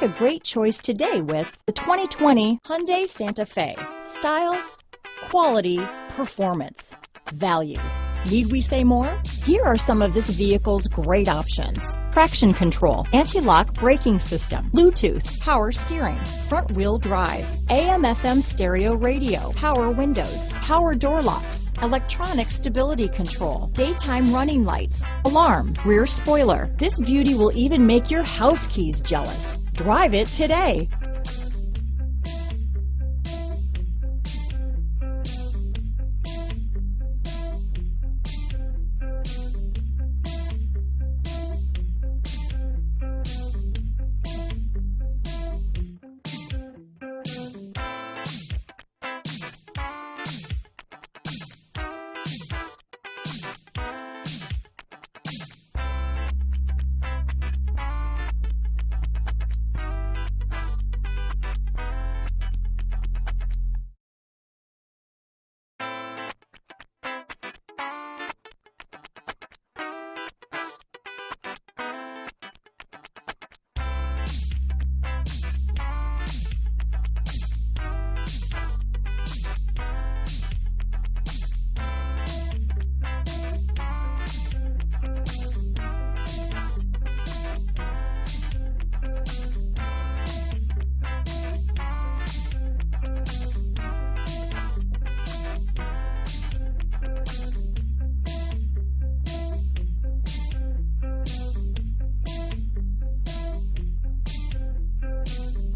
a great choice today with the 2020 Hyundai Santa Fe. Style, quality, performance, value. Need we say more? Here are some of this vehicle's great options: traction control, anti-lock braking system, Bluetooth, power steering, front wheel drive, AM/FM stereo radio, power windows, power door locks, electronic stability control, daytime running lights, alarm, rear spoiler. This beauty will even make your house keys jealous. Drive it today.